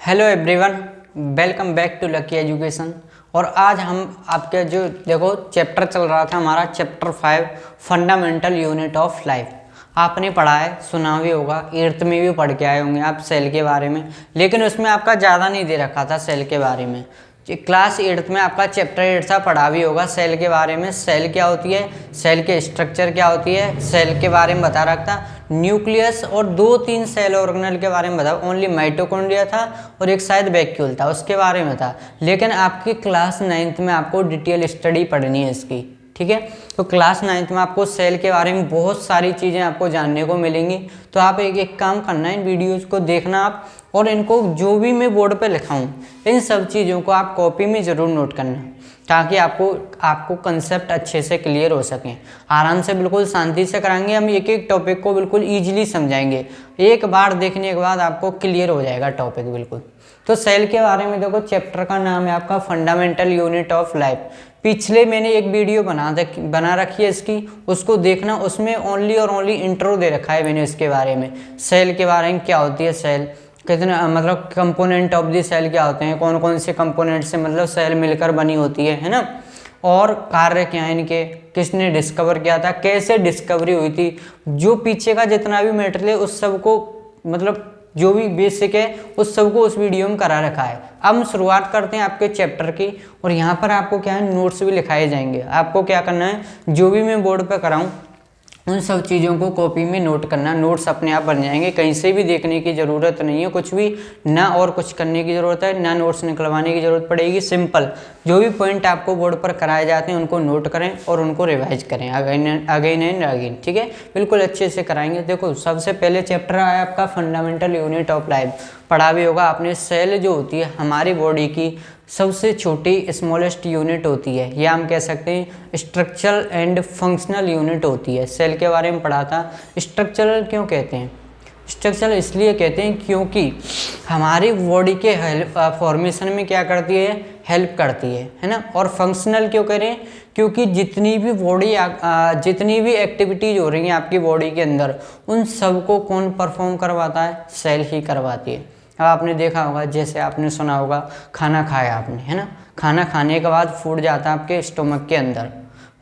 Hello everyone, welcome back to Lucky Education. और आज हम आपके जो देखो चैप्टर चल रहा था हमारा chapter 5 fundamental unit of life. आपने पढ़ा है, सुना भी होगा, 8th में भी पढ़ के आए होंगे आप सेल के बारे में, लेकिन उसमें आपका ज़्यादा नहीं दे रखा था सेल के बारे में। क्लास 8th में आपका चैप्टर 8 था, पढ़ा भी होगा सेल के बारे में। सेल क्या होती है, सेल के स्ट्रक्चर क्या होती है, सेल के बारे में बता रखा था। न्यूक्लियस और 2-3 सेल ऑर्गेनल के बारे में बता, ओनली माइटोकॉन्ड्रिया था और एक शायद वैक्यूल था, उसके बारे में था। लेकिन आपकी क्लास 9th में आपको डिटेल स्टडी पढ़नी है इसकी, ठीक है। तो क्लास 9th में आपको सेल के बारे में बहुत सारी चीज़ें आपको जानने को मिलेंगी। तो आप एक काम करना है, इन वीडियोज़ को देखना आप, और इनको जो भी मैं बोर्ड पे लिखाऊं इन सब चीज़ों को आप कॉपी में ज़रूर नोट करना, ताकि आपको कंसेप्ट अच्छे से क्लियर हो सकें। आराम से बिल्कुल शांति से कराएंगे हम, एक एक टॉपिक को बिल्कुल ईजिली समझाएंगे। एक बार देखने के बाद आपको क्लियर हो जाएगा टॉपिक बिल्कुल। तो सेल के बारे में देखो, चैप्टर का नाम है आपका फंडामेंटल यूनिट ऑफ लाइफ। पिछले मैंने एक वीडियो बना रखी है इसकी, उसको देखना। उसमें ओनली और ओनली इंट्रो दे रखा है मैंने इसके बारे में, सेल के बारे में, क्या होती है सेल, कितने मतलब कंपोनेंट ऑफ दी सेल क्या होते हैं, कौन कौन से कंपोनेंट से मतलब सेल मिलकर बनी होती है ना, और कार्य क्या है इनके, किसने डिस्कवर किया था, कैसे डिस्कवरी हुई थी, जो पीछे का जितना भी मटेरियल है उस सब को, मतलब जो भी बेसिक है उस सब को उस वीडियो में करा रखा है। अब हम शुरुआत करते हैं आपके चैप्टर की, और यहाँ पर आपको क्या है, नोट्स भी लिखाए जाएंगे। आपको क्या करना है, जो भी मैं बोर्ड पर कराऊँ उन सब चीज़ों को कॉपी में नोट करना। नोट्स अपने आप बन जाएंगे, कहीं से भी देखने की ज़रूरत नहीं है कुछ भी, ना और कुछ करने की ज़रूरत है, ना नोट्स निकलवाने की ज़रूरत पड़ेगी। सिंपल जो भी पॉइंट आपको बोर्ड पर कराए जाते हैं उनको नोट करें और उनको रिवाइज करें अगेन एंड अगेन, ठीक है। बिल्कुल अच्छे से कराएंगे। देखो सबसे पहले चैप्टर आया आपका फंडामेंटल यूनिट ऑफ लाइफ, पढ़ा भी होगा आपने। सेल जो होती है हमारी बॉडी की सबसे छोटी स्मॉलेस्ट यूनिट होती है, या हम कह सकते हैं स्ट्रक्चरल एंड फंक्शनल यूनिट होती है। सेल के बारे में पढ़ा था। स्ट्रक्चरल क्यों कहते हैं, स्ट्रक्चरल इसलिए कहते हैं क्योंकि हमारी बॉडी के फॉर्मेशन में क्या करती है, हेल्प करती है ना। और फंक्शनल क्यों कह रहे हैं, क्योंकि जितनी भी एक्टिविटीज हो रही हैं आपकी बॉडी के अंदर, उन सब को कौन परफॉर्म करवाता है, सेल ही करवाती है। अब आपने देखा होगा, जैसे आपने सुना होगा, खाना खाया आपने, है ना, खाना खाने के बाद फूड जाता है आपके स्टोमक के अंदर,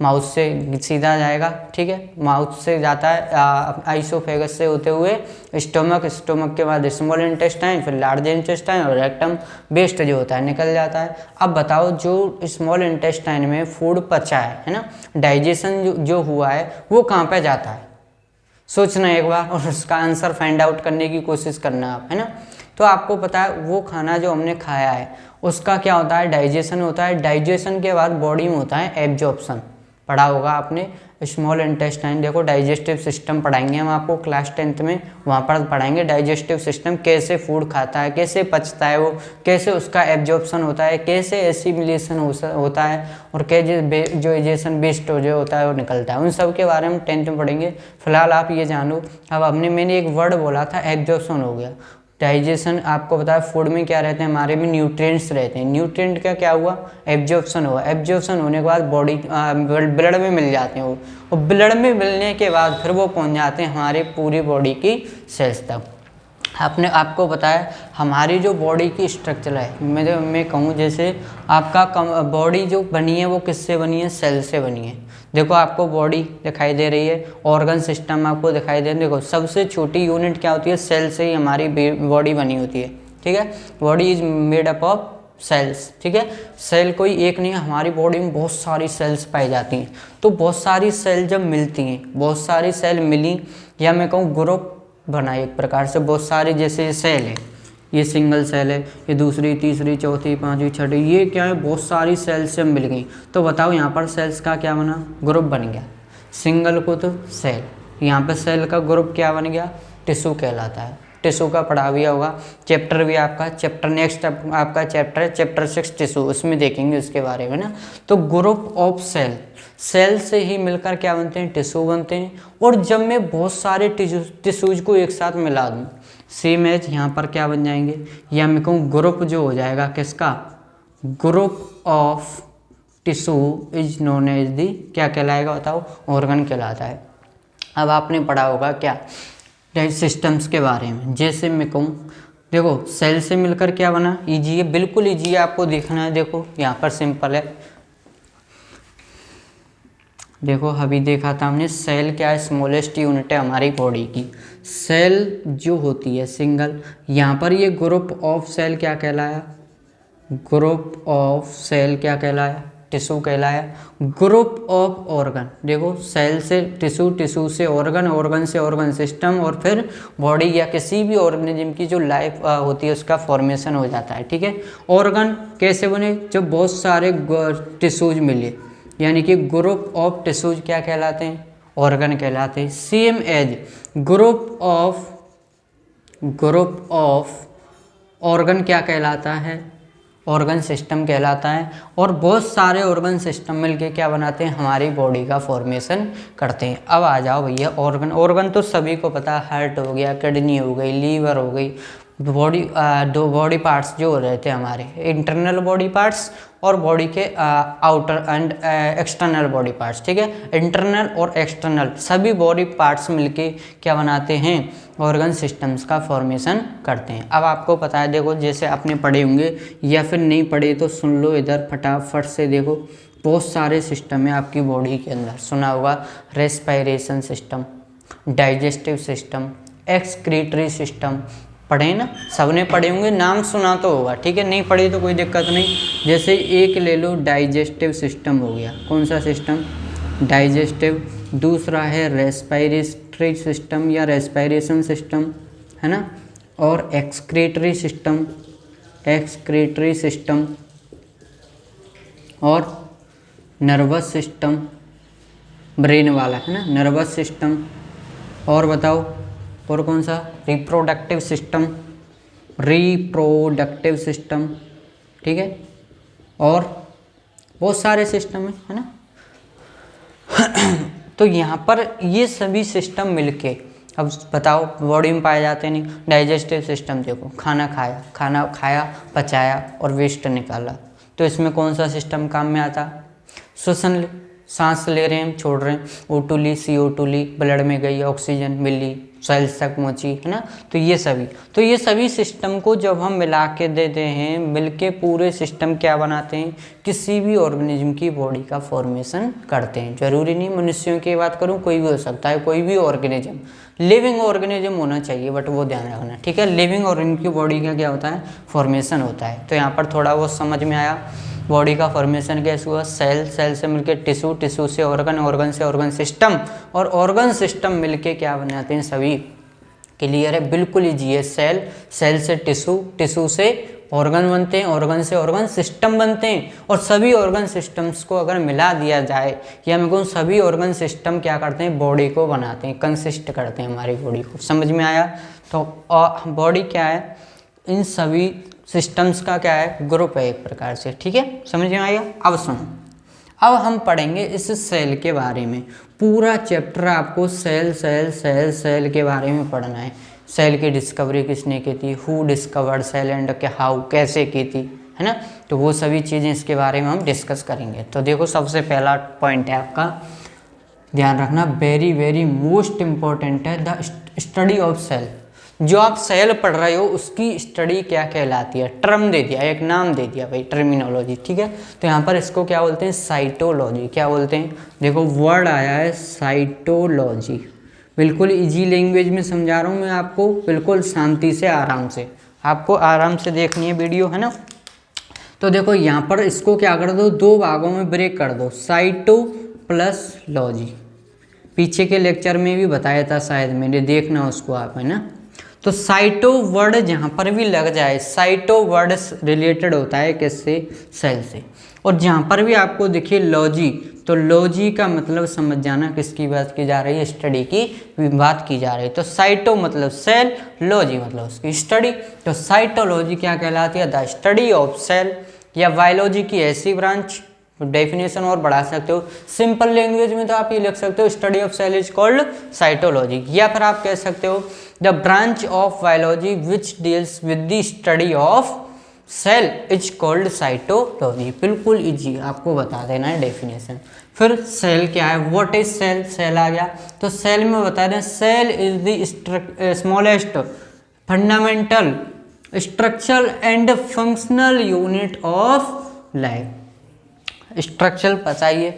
माउथ से सीधा जाएगा, ठीक है, माउथ से जाता है आइसोफेगस से होते हुए स्टोमक के बाद स्मॉल इंटेस्टाइन, फिर लार्ज इंटेस्टाइन और रेक्टम वेस्ट जो होता है निकल जाता है। अब बताओ, जो स्मॉल इंटेस्टाइन में फूड पचा है ना, डाइजेशन जो हुआ है वो कहाँ पे जाता है, सोचना एक बार, और उसका आंसर फाइंड आउट करने की कोशिश करना आप, है ना। तो आपको पता है वो खाना जो हमने खाया है उसका क्या होता है, डाइजेशन होता है। डाइजेशन के बाद बॉडी में होता है एब्जॉर्प्शन, पढ़ा होगा आपने। स्मॉल इंटेस्टाइन, देखो डाइजेस्टिव सिस्टम पढ़ाएंगे हम आपको क्लास 10th में, वहाँ पर पढ़ाएंगे डाइजेस्टिव सिस्टम, कैसे फूड खाता है, कैसे पचता है वो, कैसे उसका एब्जॉर्प्शन होता है, कैसे एसिमिलेशन होता है, और कैसे जो इजेशन वेस्ट जो होता है वो निकलता है। उन सब के बारे में 10th में पढ़ेंगे। फिलहाल आप ये जानो, अब मैंने एक वर्ड बोला था, एब्जॉर्प्शन हो गया। डाइजेशन आपको बताया, फूड में क्या रहते हैं हमारे में, न्यूट्रिएंट्स रहते हैं। न्यूट्रिएंट का क्या हुआ, एब्जॉर्प्शन हुआ। एब्जॉर्प्शन होने के बाद बॉडी ब्लड में मिल जाते हैं वो, और ब्लड में मिलने के बाद फिर वो पहुंच जाते हैं हमारी पूरी बॉडी की सेल्स तक। आपको बताया हमारी जो बॉडी की स्ट्रक्चर है, मैं कहूँ जैसे आपका बॉडी जो बनी है वो किससे बनी है, सेल से बनी है। देखो आपको बॉडी दिखाई दे रही है, ऑर्गन सिस्टम आपको दिखाई दे रहे हैं। देखो सबसे छोटी यूनिट क्या होती है, सेल से ही हमारी बॉडी बनी होती है, ठीक है। Body is made up of cells, ठीक है। सेल कोई एक नहीं है, हमारी बॉडी में बहुत सारी सेल्स पाई जाती हैं। तो बहुत सारी सेल जब मिलती हैं, बहुत सारी सेल मिली, या मैं कहूँ ग्रुप बना एक प्रकार से, बहुत सारी, जैसे सेल है, ये सिंगल सेल है, ये दूसरी, तीसरी, चौथी, पांचवी, छठी, ये क्या है, बहुत सारी सेल्स से मिल गई। तो बताओ यहाँ पर सेल्स का क्या बना, ग्रुप बन गया। सिंगल को तो सेल, यहाँ पे सेल का ग्रुप क्या बन गया, टिश्यू कहलाता है। टिश्यू का पढ़ा भी होगा, चैप्टर भी आपका चैप्टर नेक्स्ट आपका चैप्टर है चैप्टर 6 टिश्यू, उसमें देखेंगे उसके बारे में ना। तो ग्रुप ऑफ सेल, सेल से ही मिलकर क्या बनते हैं, टिश्यू बनते हैं। और जब मैं बहुत सारे टिश्यूज को एक साथ मिला दूँ, सेम एज यहाँ पर क्या बन जाएंगे, या मैं कहूँ ग्रुप जो हो जाएगा किसका, group of tissue is known as the, क्या कहलाएगा बताओ, ऑर्गन कहलाता है। अब आपने पढ़ा होगा क्या, सिस्टम्स के बारे में, जैसे मैं कहूँ देखो सेल से मिलकर क्या बना, इजी है, बिल्कुल इजी है, आपको देखना है। देखो यहाँ पर सिंपल है, देखो अभी देखा था हमने सेल क्या है, स्मॉलेस्ट यूनिट है हमारी बॉडी की। सेल जो होती है सिंगल, यहाँ पर ये ग्रुप ऑफ सेल क्या कहलाया, ग्रुप ऑफ सेल क्या कहलाया, टिश्यू कहलाया। ग्रुप ऑफ ऑर्गन, देखो सेल से टिश्यू, टिश्यू से ऑर्गन, ऑर्गन से ऑर्गन सिस्टम, और फिर बॉडी या किसी भी ऑर्गेनिज्म की जो लाइफ होती है उसका फॉर्मेशन हो जाता है, ठीक है। ऑर्गन कैसे बने, जब बहुत सारे टिश्यूज मिले, यानी कि ग्रुप ऑफ टिश्यूज क्या कहलाते हैं, ऑर्गन कहलाते हैं। Same age group of organ क्या कहलाता है, ऑर्गन सिस्टम कहलाता है। और बहुत सारे ऑर्गन सिस्टम मिलके क्या बनाते हैं, हमारी बॉडी का फॉर्मेशन करते हैं। अब आ जाओ भैया ऑर्गन, ऑर्गन तो सभी को पता है, हार्ट हो गया, किडनी हो गई, लीवर हो गई, बॉडी दो बॉडी पार्ट्स जो हो रहे थे हमारे, इंटरनल बॉडी पार्ट्स और बॉडी के outer and external body parts, ठीक है। इंटरनल और एक्सटर्नल सभी बॉडी पार्ट्स मिलके क्या बनाते हैं, ऑर्गन सिस्टम्स का फॉर्मेशन करते हैं। अब आपको पता है, देखो जैसे आपने पढ़े होंगे या फिर नहीं पढ़े तो सुन लो इधर फटाफट से। देखो बहुत सारे सिस्टम है आपकी बॉडी के अंदर, सुना होगा respiration system, digestive system, excretory system, पढ़े ना, सबने पढ़े होंगे, नाम सुना तो होगा, ठीक है। नहीं पढ़े तो कोई दिक्कत नहीं। जैसे एक ले लो डाइजेस्टिव सिस्टम हो गया, कौन सा सिस्टम, डाइजेस्टिव। दूसरा है रेस्पिरेटरी सिस्टम या रेस्पिरेशन सिस्टम, है ना। और एक्सक्रीटरी सिस्टम, एक्सक्रीटरी सिस्टम, और नर्वस सिस्टम, ब्रेन वाला है ना, नर्वस सिस्टम। और बताओ और कौन सा, रिप्रोडक्टिव सिस्टम, रिप्रोडक्टिव सिस्टम, ठीक है। और बहुत सारे सिस्टम है ना। तो यहाँ पर ये सभी सिस्टम मिलके, अब बताओ बॉडी में पाए जाते नहीं। डाइजेस्टिव सिस्टम देखो, खाना खाया, पचाया और वेस्ट निकाला, तो इसमें कौन सा सिस्टम काम में आता, श्वसन, सांस ले रहे हैं हम, छोड़ रहे हैं, O2 ली, CO2 ली, ब्लड में गई, ऑक्सीजन मिली, सेल्स तक पहुंची, है ना। तो ये सभी सिस्टम को जब हम मिला के देते हैं, मिलके पूरे सिस्टम क्या बनाते हैं, किसी भी ऑर्गेनिज्म की बॉडी का फॉर्मेशन करते हैं। जरूरी नहीं मनुष्यों की बात करूं, कोई भी हो सकता है, कोई भी ऑर्गेनिज्म, लिविंग ऑर्गेनिज्म होना चाहिए, बट वो ध्यान रखना, ठीक है। लिविंग ऑर्गेनिज्म की बॉडी का क्या होता है, फॉर्मेशन होता है। तो यहाँ पर थोड़ा बहुत समझ में आया, बॉडी का फॉर्मेशन कैसे हुआ, सेल, सेल से मिलके टिश्यू, टिश्यू से ऑर्गन, ऑर्गन से ऑर्गन सिस्टम, और ऑर्गन सिस्टम मिलके क्या बनाते हैं, सभी क्लियर है, बिल्कुल ईजी है। सेल, सेल से टिश्यू, टिश्यू से ऑर्गन बनते हैं, ऑर्गन से ऑर्गन सिस्टम बनते हैं। और सभी ऑर्गन सिस्टम्स को अगर मिला दिया जाए, या मैं कहूँ सभी ऑर्गन सिस्टम क्या करते हैं, बॉडी को बनाते हैं, कंसिस्ट करते हैं हमारी बॉडी को। समझ में आया। तो बॉडी क्या है, इन सभी सिस्टम्स का क्या है, ग्रुप है एक प्रकार से, ठीक है, समझ में आएगा। अब सुनो, अब हम पढ़ेंगे इस सेल के बारे में, पूरा चैप्टर आपको सेल सेल सेल सेल के बारे में पढ़ना है। सेल की डिस्कवरी किसने की थी, हु डिस्कवर्ड सेल एंड के हाउ, कैसे की थी, है ना। तो वो सभी चीज़ें इसके बारे में हम डिस्कस करेंगे। तो देखो सबसे पहला पॉइंट है आपका, ध्यान रखना, वेरी वेरी मोस्ट इम्पॉर्टेंट है, द स्टडी ऑफ सेल। जो आप सेल पढ़ रहे हो उसकी स्टडी क्या कहलाती है, टर्म दे दिया, एक नाम दे दिया भाई, टर्मिनोलॉजी, ठीक है। तो यहाँ पर इसको क्या बोलते हैं, साइटोलॉजी। क्या बोलते हैं, देखो वर्ड आया है साइटोलॉजी, बिल्कुल इजी लैंग्वेज में समझा रहा हूँ मैं आपको, बिल्कुल शांति से, आराम से, आपको आराम से देखनी है वीडियो, है ना। तो देखो यहाँ पर इसको क्या कर दो, दो भागों में ब्रेक कर दो, साइटो प्लस लॉजी। पीछे के लेक्चर में भी बताया था शायद मैंने, देखना उसको आप, है ना। तो साइटो वर्ड जहाँ पर भी लग जाए, साइटो वर्ड रिलेटेड होता है किससे, सेल से। और जहाँ पर भी आपको दिखे लॉजी, तो लॉजी का मतलब समझ जाना किसकी बात की जा रही है, स्टडी की बात की जा रही है। तो साइटो मतलब सेल, लॉजी मतलब उसकी स्टडी। तो साइटोलॉजी क्या कहलाती है, द स्टडी ऑफ सेल, या बायोलॉजी की ऐसी ब्रांच, डेफिनेशन और बढ़ा सकते हो। सिंपल लैंग्वेज में तो आप ये लिख सकते हो, study of cell is called cytology, या फिर आप कह सकते हो the branch of biology which deals with the study of cell is called cytology. बिल्कुल इजी, आपको बता देना है डेफिनेशन। फिर सेल क्या है, व्हाट इज सेल, सेल आ गया। तो सेल में बता दें, cell is the smallest fundamental structural and functional unit of life. Structural बताइए,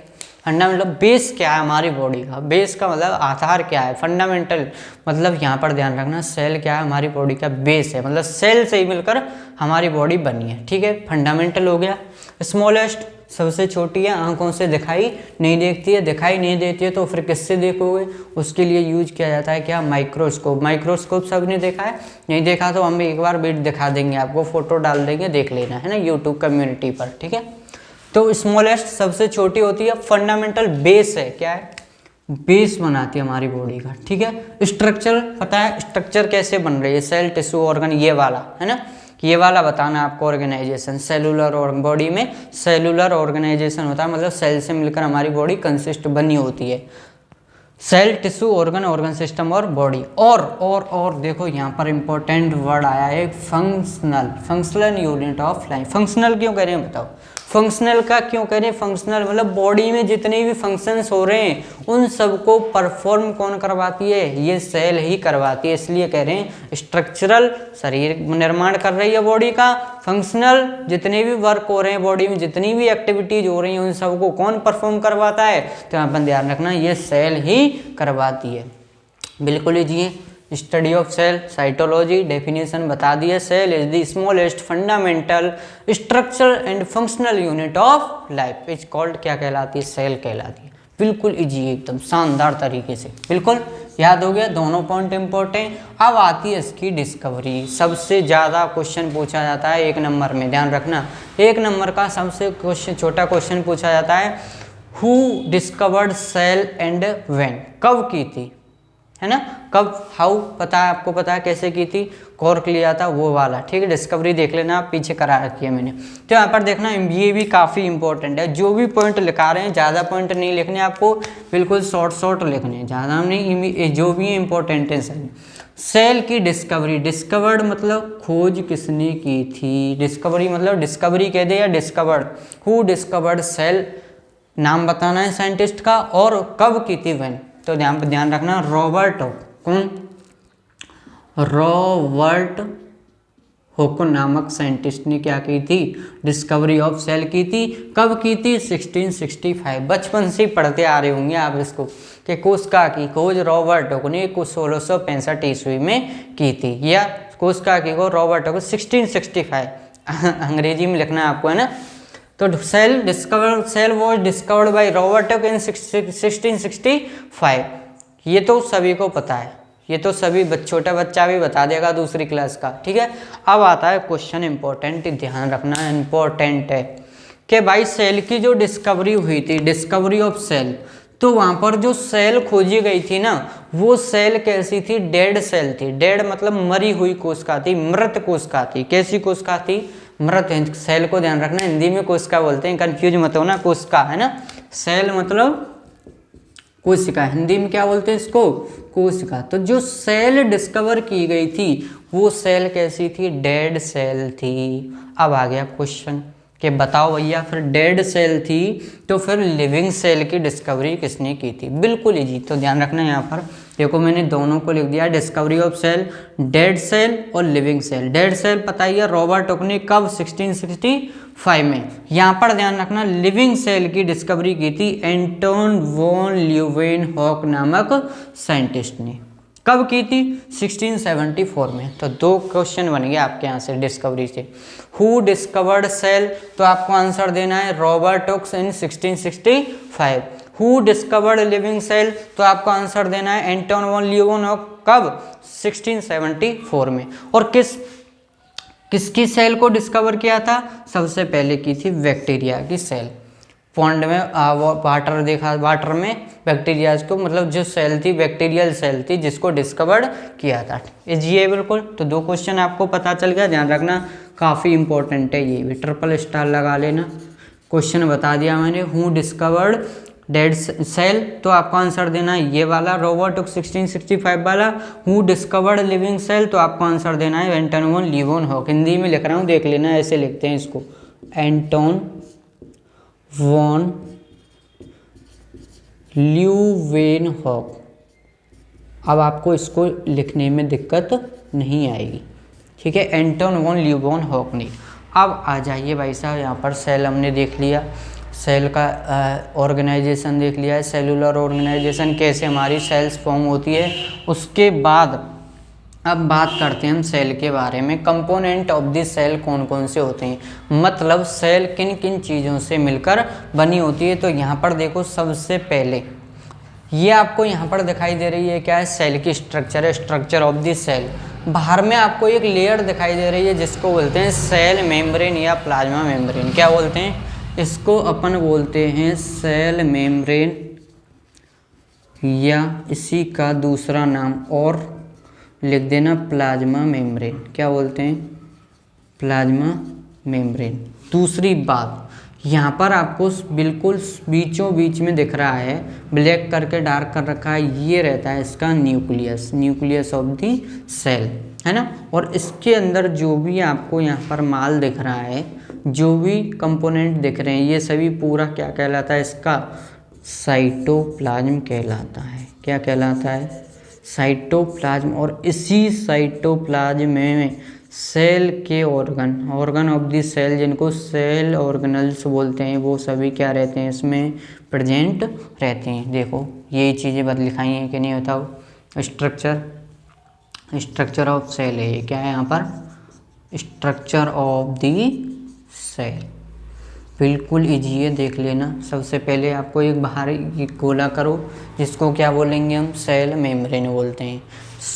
फंडामेंटल बेस क्या है हमारी बॉडी का, बेस का मतलब आधार क्या है, फंडामेंटल मतलब यहाँ पर ध्यान रखना सेल क्या है हमारी बॉडी का बेस है, मतलब सेल से ही मिलकर हमारी बॉडी बनी है, ठीक है। फंडामेंटल हो गया। स्मॉलेस्ट सबसे छोटी है, आंखों से दिखाई नहीं देखती है, दिखाई नहीं देती है तो फिर किससे देखोगे, उसके लिए यूज किया जाता है क्या, माइक्रोस्कोप। माइक्रोस्कोप सबने देखा है, नहीं देखा तो हम एक बार वीडियो दिखा देंगे आपको, फोटो डाल देंगे, देख लेना है ना यूट्यूब कम्युनिटी पर, ठीक है। तो स्मॉलेस्ट सबसे छोटी होती है, फंडामेंटल बेस है, क्या है, बेस बनाती है हमारी बॉडी का, ठीक है। स्ट्रक्चर पता है, स्ट्रक्चर कैसे बन रही है, सेल टिश्यू ऑर्गन, ये वाला है ना, ये वाला बताना आपको ऑर्गेनाइजेशन। सेलुलर और बॉडी में सेलुलर ऑर्गेनाइजेशन होता है, मतलब सेल से मिलकर हमारी बॉडी कंसिस्ट बनी होती है। Cell tissue organ, organ system और बॉडी। और देखो यहाँ पर इंपॉर्टेंट वर्ड आया है functional, functional unit of life. Functional क्यों कह रहे हैं बताओ, फंक्शनल का क्यों कह रहे हैं, फंक्शनल मतलब बॉडी में जितने भी फंक्शंस हो रहे हैं उन सबको परफॉर्म कौन करवाती है, ये सेल ही करवाती है, इसलिए कह रहे हैं स्ट्रक्चरल शरीर निर्माण कर रही है बॉडी का, फंक्शनल जितने भी वर्क हो रहे हैं बॉडी में, जितनी भी एक्टिविटीज हो रही हैं उन सबको कौन परफॉर्म करवाता है, तो यहाँ पर ध्यान रखना ये सेल ही करवाती है। बिल्कुल लीजिए, study of cell, cytology, definition बता दिए। Cell is the smallest fundamental structure and functional unit of life, is called क्या कहलाती है, सेल कहलाती है। बिल्कुल इजी, एकदम शानदार तरीके से, बिल्कुल याद हो गया, दोनों पॉइंट इंपॉर्टेंट। अब आती है इसकी डिस्कवरी, सबसे ज़्यादा क्वेश्चन पूछा जाता है 1 नंबर में, ध्यान रखना 1 नंबर का सबसे छोटा क्वेश्चन पूछा जाता है, who discovered cell and when, कब की थी, है ना, कब, हाउ पता है आपको, पता है कैसे की थी, कॉर्क लिया था वो वाला, ठीक है। डिस्कवरी देख लेना, आप पीछे करा रखी है मैंने। तो यहाँ पर देखना ये भी काफ़ी इंपॉर्टेंट है, जो भी पॉइंट लिखा रहे हैं ज़्यादा पॉइंट नहीं लिखने आपको, बिल्कुल शॉर्ट लिखने, ज़्यादा नहीं, जो भी इंपॉर्टेंट है सर। सेल की डिस्कवरी, डिस्कवर्ड मतलब खोज किसने की थी, डिस्कवरी मतलब डिस्कवरी कह दे या डिस्कवर्ड, हु डिस्कवर्ड सेल, नाम बताना है साइंटिस्ट का, और कब की थी व्हेन, तो ध्यान रखना रॉबर्ट हुक, कौन, रॉबर्ट हुक नामक साइंटिस्ट ने क्या की थी, डिस्कवरी ऑफ सेल की थी। कब की थी, 1665, बचपन से पढ़ते आ रहे होंगे आप इसको, कि कोशिका की खोज रॉबर्ट हुक ने 1665 ईस्वी में की थी, या कोशिका की खोज रॉबर्ट हुक 1665 अंग्रेजी में लिखना है आपको, है ना। तो cell was discovered by Robert Hooke in 1665, ये तो सभी को पता है, ये तो सभी छोटा बच्चा भी बता देगा दूसरी क्लास का, ठीक है। अब आता है क्वेश्चन इंपॉर्टेंट, ध्यान रखना इंपॉर्टेंट है, कि भाई सेल की जो डिस्कवरी हुई थी, डिस्कवरी ऑफ सेल, तो वहाँ पर जो सेल खोजी गई थी ना, वो सेल कैसी थी, डेड सेल थी। डेड मतलब मरी हुई कोशिका थी, मृत कोशिका थी। कैसी कोशिका थी, मृत सेल को ध्यान रखना, हिंदी में कोशिका बोलते हैं, कंफ्यूज मत होना, कोशिका है ना, सेल मतलब कोशिका, हिंदी में क्या बोलते हैं इसको, कोशिका। तो जो सेल डिस्कवर की गई थी वो सेल कैसी थी, डेड सेल थी। अब आ गया क्वेश्चन कि बताओ भैया, फिर डेड सेल थी तो फिर लिविंग सेल की डिस्कवरी किसने की थी, बिल्कुल इजी। तो ध्यान रखना यहाँ पर देखो मैंने दोनों को लिख दिया, discovery of cell, dead cell और लिविंग सेल। डेड सेल पता ही है रॉबर्ट हुक ने कब, 1665 में। यहाँ पर ध्यान रखना लिविंग सेल की डिस्कवरी की थी एंटोन वॉन ल्यूवेनहॉक नामक साइंटिस्ट ने। कब की थी, 1674 में। तो 2 क्वेश्चन बन गए आपके यहाँ से डिस्कवरी से। हु डिस्कवर्ड सेल, तो आपको आंसर देना है Robert Hooke in 1665। Who discovered living cell, तो आपको आंसर देना है एंटोन वॉन ल्यूवेनहॉक, कब, 1674 में। और किसकी सेल को डिस्कवर किया था, सबसे पहले की थी बैक्टीरिया की सेल। पॉन्ड में वाटर देखा, वाटर में बैक्टीरिया को, मतलब जो सेल थी बैक्टीरियल सेल थी जिसको डिस्कवर्ड किया था। ये बिल्कुल, तो 2 क्वेश्चन आपको पता चल गया, ध्यान रखना काफ़ी इंपॉर्टेंट है, ये भी ट्रिपल स्टार लगा लेना। क्वेश्चन बता दिया मैंने, हु डिस्कवर्ड डेड सेल, तो आपको आंसर देना है ये वाला रॉबर्ट हुक 1665 वाला। हु डिस्कवर्ड लिविंग सेल, तो आपको आंसर देना है एंटोन वॉन ल्यूवेनहॉक। हिंदी में लिख रहा हूँ, देख लेना, ऐसे लिखते हैं इसको, एंटोन वॉन ल्यूवेनहॉक। अब आपको इसको लिखने में दिक्कत नहीं आएगी, ठीक है, एंटोन वॉन ल्यूबोनहॉक ने। अब आ जाइए भाई साहब, यहाँ पर सेल हमने देख लिया, सेल का ऑर्गेनाइजेशन देख लिया है, सेलुलर ऑर्गेनाइजेशन कैसे हमारी सेल्स फॉर्म होती है। उसके बाद अब बात करते हैं हम सेल के बारे में। कंपोनेंट ऑफ द सेल कौन कौन से होते हैं, मतलब सेल किन किन चीज़ों से मिलकर बनी होती है। तो यहाँ पर देखो, सबसे पहले ये आपको यहाँ पर दिखाई दे रही है, क्या है, सेल की स्ट्रक्चर है, स्ट्रक्चर ऑफ द सेल। बाहर में आपको एक लेयर दिखाई दे रही है जिसको बोलते हैं सेल मेम्ब्रेन या प्लाज्मा मेम्ब्रेन। क्या बोलते हैं इसको, अपन बोलते हैं सेल मेम्ब्रेन, या इसी का दूसरा नाम और लिख देना प्लाज्मा मेम्ब्रेन। क्या बोलते हैं, प्लाज्मा मेम्ब्रेन। दूसरी बात, यहाँ पर आपको बिल्कुल बीचों बीच में दिख रहा है, ब्लैक करके डार्क कर रखा है, ये रहता है इसका nucleus, nucleus of the cell, है ना। और इसके अंदर जो भी आपको यहाँ पर माल दिख रहा है, जो भी कंपोनेंट दिख रहे हैं, ये सभी पूरा क्या कहलाता है, इसका साइटोप्लाज्म कहलाता है। क्या कहलाता है, साइटोप्लाज्म। और इसी साइटोप्लाज्म में सेल के ऑर्गन ऑफ द सेल, जिनको सेल ऑर्गेनल्स बोलते हैं, वो सभी क्या रहते हैं, इसमें प्रेजेंट रहते हैं। देखो यही चीज़ें बद लिखाई हैं कि नहीं, बताओ। स्ट्रक्चर ऑफ सेल है ये, क्या है यहाँ पर, स्ट्रक्चर ऑफ द सेल। बिल्कुल ईजी है, देख लेना। सबसे पहले आपको एक बाहर गोला करो, जिसको क्या बोलेंगे हम, सेल मेम्ब्रेन बोलते हैं।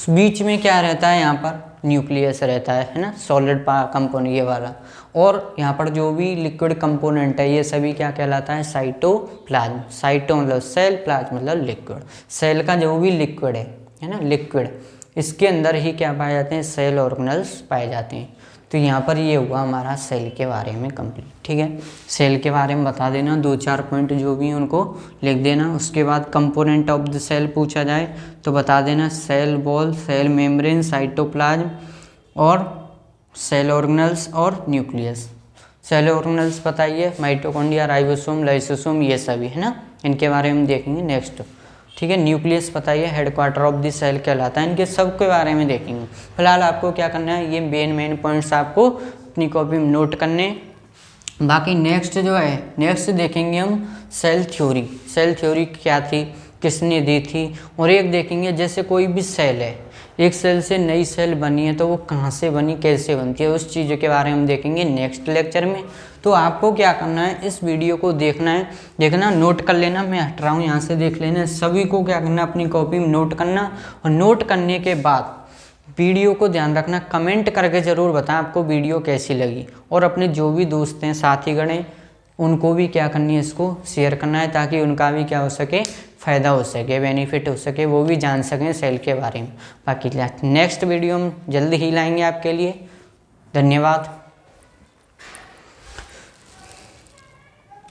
बीच में क्या रहता है, यहाँ पर न्यूक्लियस रहता है ना, सॉलिड कंपोनेंट ये वाला। और यहाँ पर जो भी लिक्विड कंपोनेंट है, ये सभी क्या कहलाता है, साइटोप्लाज्म। साइटो मतलब सेल, प्लाज्म मतलब लिक्विड। सेल का जो भी लिक्विड है ना, लिक्विड, इसके अंदर ही क्या पाए जाते हैं, सेल ऑर्गेनल्स पाए जाते हैं। तो यहाँ पर ये हुआ हमारा सेल के बारे में कंप्लीट। ठीक है, सेल के बारे में बता देना, 2-4 पॉइंट जो भी हैं उनको लिख देना। उसके बाद कंपोनेंट ऑफ द सेल पूछा जाए तो बता देना, cell wall, cell membrane, cytoplasm और सेल ऑर्गेनल्स और न्यूक्लियस। सेल ऑर्गेनल्स बताइए, माइटोकॉन्ड्रिया, राइबोसोम, लाइसोसोम, ये सभी है ना, इनके बारे में देखेंगे नेक्स्ट। ठीक है, न्यूक्लियस बताइए, हेडक्वार्टर ऑफ द सेल कहलाता है। इनके सब के बारे में देखेंगे। फिलहाल आपको क्या करना है, ये मेन पॉइंट्स आपको अपनी कॉपी में नोट करने। बाकी नेक्स्ट जो है, नेक्स्ट देखेंगे हम सेल थ्योरी। सेल थ्योरी क्या थी, किसने दी थी। और एक देखेंगे, जैसे कोई भी सेल है, एक सेल से नई सेल बनी है तो वो कहाँ से बनी, कैसे बनती है, उस चीज़ों के बारे में हम देखेंगे नेक्स्ट लेक्चर में। तो आपको क्या करना है, इस वीडियो को देखना, नोट कर लेना। मैं हट रहा हूँ यहाँ से, देख लेना। सभी को क्या करना, अपनी कॉपी में नोट करना। और नोट करने के बाद वीडियो को ध्यान रखना, कमेंट करके ज़रूर बताएं आपको वीडियो कैसी लगी। और अपने जो भी दोस्त हैं, साथी गण हैं, उनको भी क्या करनी है, इसको शेयर करना है, ताकि उनका भी क्या हो सके, फ़ायदा हो सके, बेनिफिट हो सके, वो भी जान सकें सेल के बारे में। बाकी नेक्स्ट वीडियो हम जल्द ही लाएंगे आपके लिए। धन्यवाद।